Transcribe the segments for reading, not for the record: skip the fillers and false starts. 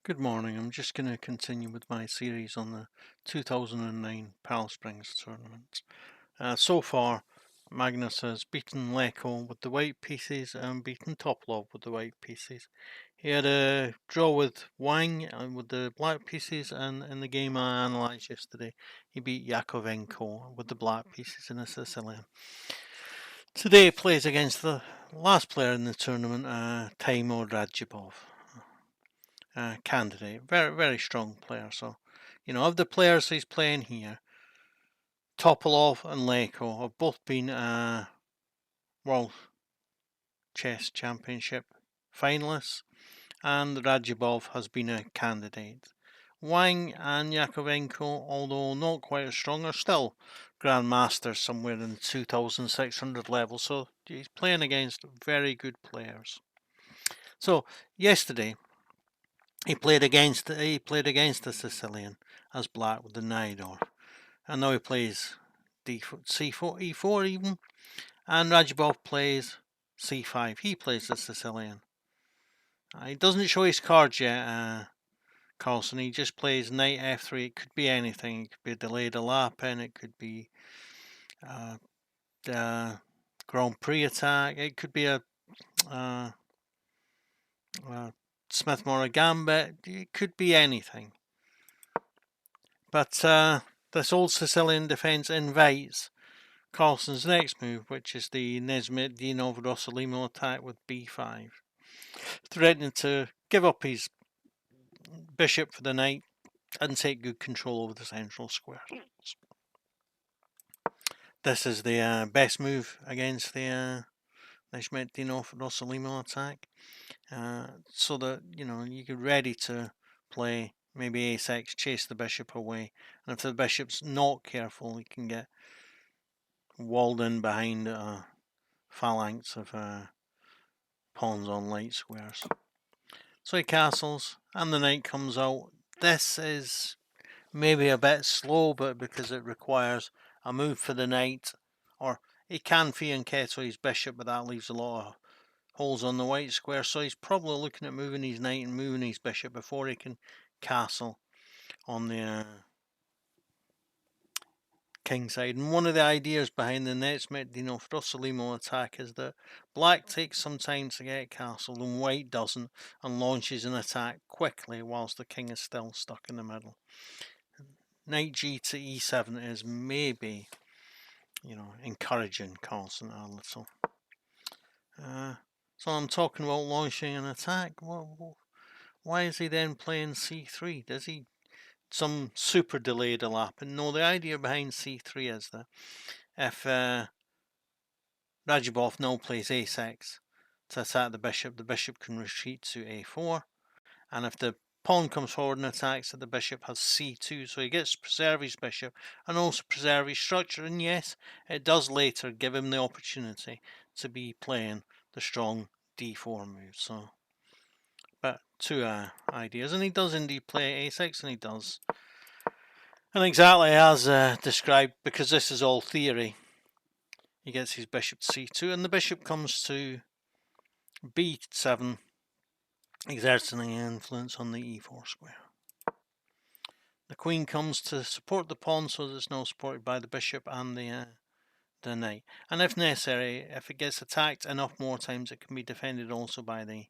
Good morning. I'm just going to continue with my series on the 2009 Pal Springs tournament. So far, Magnus has beaten Leko with the white pieces and beaten Topalov with the white pieces. He had a draw with Wang with the black pieces, and in the game I analysed yesterday, he beat Yakovenko with the black pieces in a Sicilian. Today he plays against the last player in the tournament, Teimour Radjubov. Candidate. Very, very strong player. So, of the players he's playing here, Topalov and Leko have both been World Chess Championship finalists, and Radjubov has been a candidate. Wang and Yakovenko, although not quite as strong, are still grandmasters somewhere in the 2,600 level. So he's playing against very good players. So yesterday he played against the Sicilian as black with the Naidor, and now he plays c4, e4 even, and Radjubov plays c5. He plays the Sicilian. He doesn't show his cards yet, Carlson. He just plays knight f3. It could be anything. It could be a delayed Alapin. It could be the Grand Prix attack. It could be a Smith-Morra Gambit. It could be anything. But this old Sicilian defence invites Carlson's next move, which is the Nesmedinov Rossolimo attack with b5, threatening to give up his bishop for the knight and take good control over the central square. This is the best move against the Nesmedinov Rossolimo attack, so that you get ready to play maybe a6, chase the bishop away, and if the bishop's not careful, he can get walled in behind a phalanx of pawns on light squares. So he castles, and the knight comes out. This is maybe a bit slow, but because it requires a move for the knight, or he can fianchetto his bishop, but that leaves a lot of holes on the white square, so he's probably looking at moving his knight and moving his bishop before he can castle on the king side. And one of the ideas behind the Nesmedinov Rossolimo attack is that black takes some time to get castled and white doesn't, and launches an attack quickly whilst the king is still stuck in the middle. Knight g to e7 is maybe, encouraging Carlsen a little. So I'm talking about launching an attack. Well, why is he then playing c3? Does he some super delayed Alapin? No, the idea behind c3 is that if Radjubov now plays a6 to attack the bishop can retreat to a4, and if the pawn comes forward and attacks it, the bishop has c2, so he gets to preserve his bishop and also preserve his structure. And yes, it does later give him the opportunity to be playing the strong d4 move. So, but two ideas, and he does indeed play a6, and he does, and exactly as described, because this is all theory. He gets his bishop to c2, and the bishop comes to b7, exerting an influence on the e4 square. The queen comes to support the pawn, so that it's now supported by the bishop and the knight. And if necessary, if it gets attacked enough more times, it can be defended also by the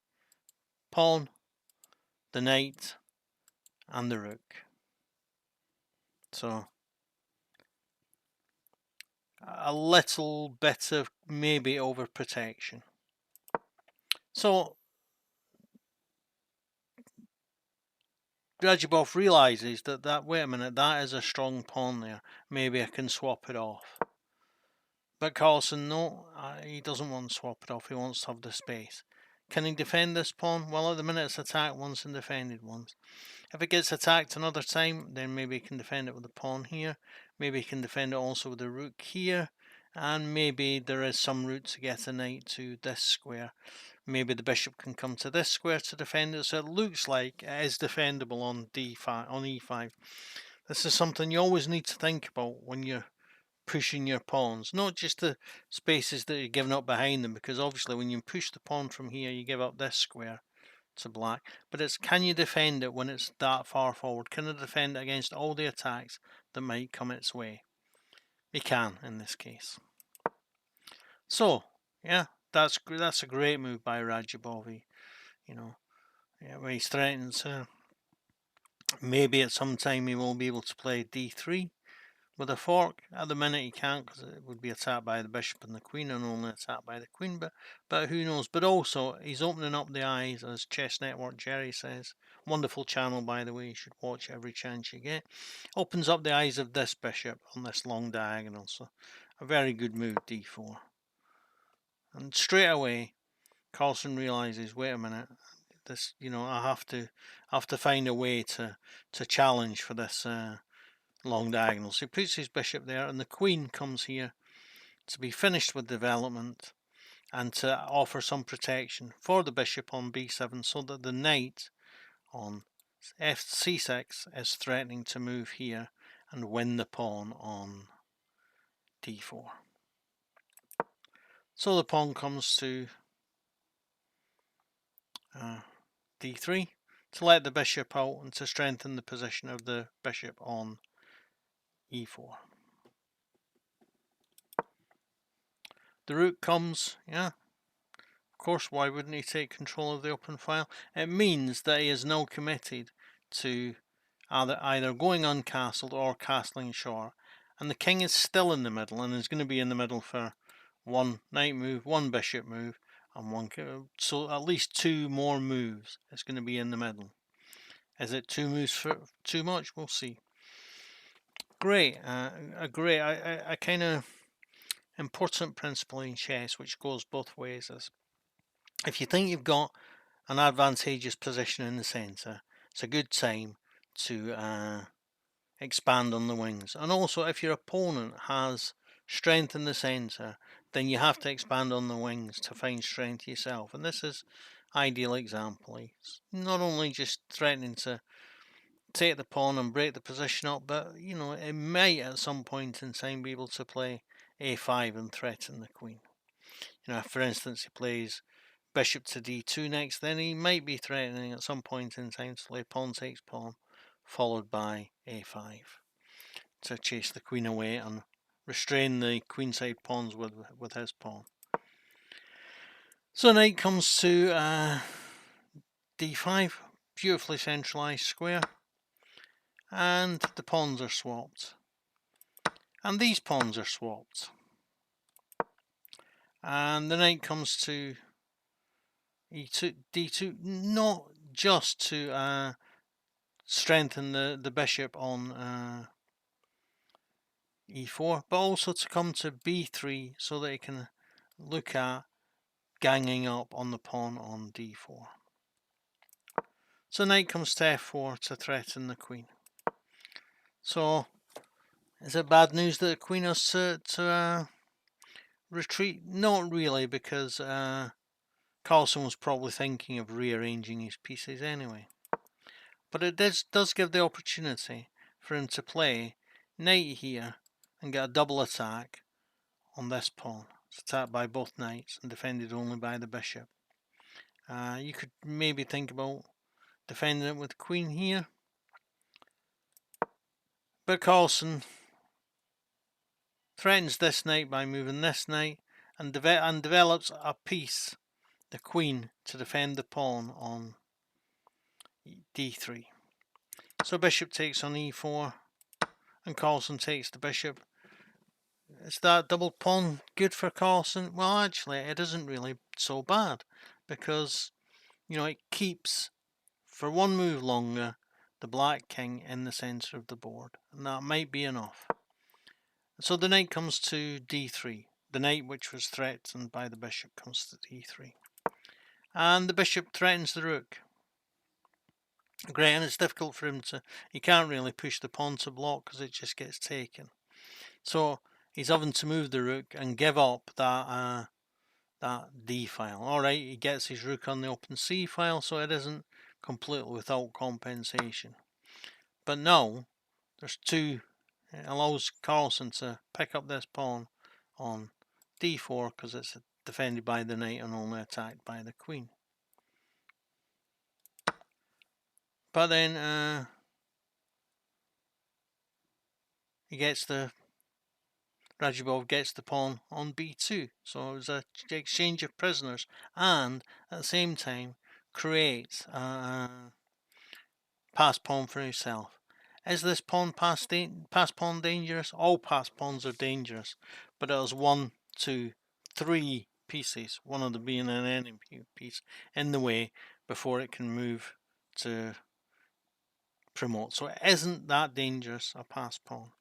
pawn, the knight, and the rook. So a little bit of maybe overprotection. So Radjubov realizes that wait a minute, that is a strong pawn there. Maybe I can swap it off. But Carlsen, no, he doesn't want to swap it off. He wants to have the space. Can he defend this pawn? Well, at the minute it's attacked once and defended once. If it gets attacked another time, then maybe he can defend it with the pawn here. Maybe he can defend it also with the rook here. And maybe there is some route to get a knight to this square. Maybe the bishop can come to this square to defend it. So it looks like it is defendable on d5, on e5. This is something you always need to think about when you're pushing your pawns, not just the spaces that you're giving up behind them, because obviously when you push the pawn from here, you give up this square to black, but it's can you defend it when it's that far forward? Can it defend it against all the attacks that might come its way? It can in this case. So yeah, that's a great move by Radjubov. You know, yeah, where he threatens. Maybe at some time he will be able to play d3 with a fork. At the minute he can't because it would be attacked by the bishop and the queen and only attacked by the queen, but who knows. But also he's opening up the eyes, as Chess Network Jerry says. Wonderful channel, by the way, you should watch every chance you get. Opens up the eyes of this bishop on this long diagonal, so a very good move, d4. And straight away Carlsen realizes, wait a minute, this, I have to find a way to challenge for this long diagonal. So he puts his bishop there, and the queen comes here to be finished with development and to offer some protection for the bishop on b7, so that the knight on c6 is threatening to move here and win the pawn on d4. So the pawn comes to d3 to let the bishop out and to strengthen the position of the bishop on e4. The rook comes, yeah. Of course, why wouldn't he take control of the open file? It means that he is now committed to either going uncastled or castling short. And the king is still in the middle and is going to be in the middle for one knight move, one bishop move, and one. So at least two more moves. It's going to be in the middle. Is it two moves for too much? We'll see. Great, a kind of important principle in chess which goes both ways is if you think you've got an advantageous position in the centre, it's a good time to expand on the wings. And also if your opponent has strength in the centre, then you have to expand on the wings to find strength yourself. And this is ideal example. It's not only just threatening to take the pawn and break the position up, but it might at some point in time be able to play a5 and threaten the queen. If for instance he plays bishop to d2 next, then he might be threatening at some point in time to play pawn takes pawn followed by a5 to chase the queen away and restrain the queenside pawns with his pawn. So knight comes to d5, beautifully centralized square, and the pawns are swapped, and these pawns are swapped, and the knight comes to e2, d2, not just to strengthen the bishop on e4, but also to come to b3 so that he can look at ganging up on the pawn on d4. So knight comes to f4 to threaten the queen. So is it bad news that the queen has to retreat? Not really, because Carlsen was probably thinking of rearranging his pieces anyway. But it does give the opportunity for him to play knight here and get a double attack on this pawn. It's attacked by both knights and defended only by the bishop. You could maybe think about defending it with queen here, but Carlsen threatens this knight by moving this knight and develops a piece, the queen, to defend the pawn on d3. So bishop takes on e4 and Carlsen takes the bishop. Is that double pawn good for Carlsen? Well, actually it isn't really so bad, because it keeps for one move longer the black king in the centre of the board, and that might be enough. So the knight comes to d3. The knight which was threatened by the bishop comes to d3. And the bishop threatens the rook. Great, and it's difficult for him he can't really push the pawn to block because it just gets taken. So he's having to move the rook and give up that d file. Alright, he gets his rook on the open c file, so it isn't completely without compensation. But now there's two. It allows Carlsen to pick up this pawn on d4 because it's defended by the knight and only attacked by the queen. But then Radjubov gets the pawn on b2. So it was an exchange of prisoners, and at the same time creates a pass pawn for himself. Is this pass pawn dangerous? All pass pawns are dangerous, but it has 1, 2, 3 pieces, one of them being an enemy piece, in the way before it can move to promote. So it isn't that dangerous, a pass pawn.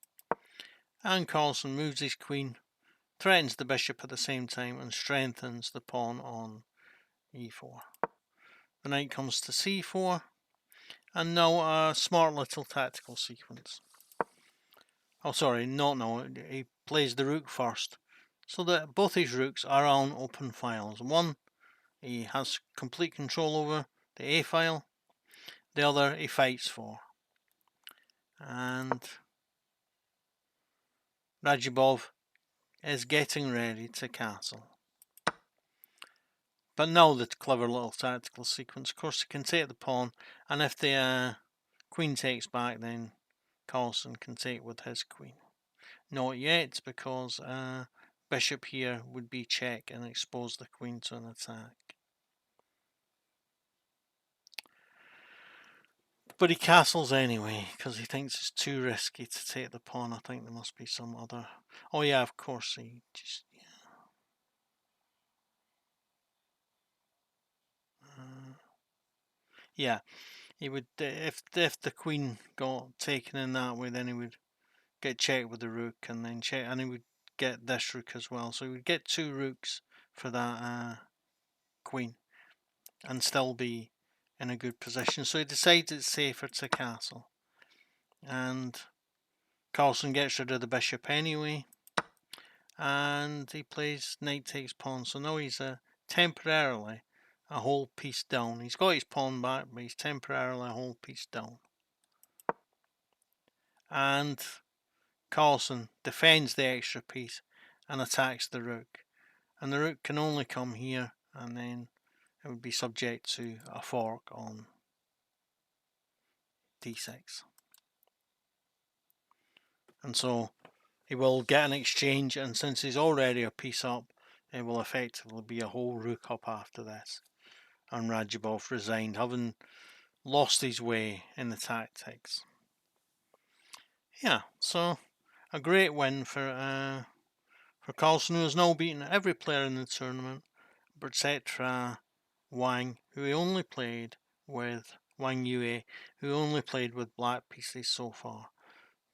And Carlsen moves his queen, threatens the bishop at the same time, and strengthens the pawn on e4. The knight comes to c4, and now a smart little tactical sequence. Oh, sorry, no, he plays the rook first, so that both his rooks are on open files. One, he has complete control over the A file, the other he fights for. And Radjubov is getting ready to castle. But now the clever little tactical sequence, of course he can take the pawn, and if the queen takes back, then Carlsen can take with his queen. Not yet, because bishop here would be check and expose the queen to an attack. But he castles anyway, because he thinks it's too risky to take the pawn. I think there must be some other... Oh yeah, of course, he just... Yeah, he would... If the queen got taken in that way, then he would get checked with the rook, and then check, and he would get this rook as well. So he would get 2 rooks for that queen, and still be in a good position. So he decides it's safer to castle, and Carlsen gets rid of the bishop anyway, and he plays knight takes pawn. So now he's temporarily a whole piece down. He's got his pawn back, but he's temporarily a whole piece down. And Carlsen defends the extra piece and attacks the rook, and the rook can only come here, and then it would be subject to a fork on d6. And so he will get an exchange, and since he's already a piece up, it will effectively be a whole rook up after this. And Radjubov resigned, having lost his way in the tactics. Yeah, so a great win for Carlsen, who has now beaten every player in the tournament, except Wang, who he only played with Wang Yue, who only played with black pieces so far.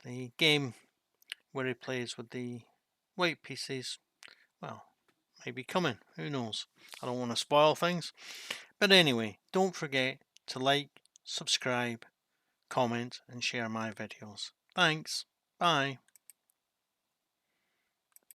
The game where he plays with the white pieces, well, maybe coming, who knows. I don't want to spoil things. But anyway, don't forget to like, subscribe, comment and share my videos. Thanks. Bye.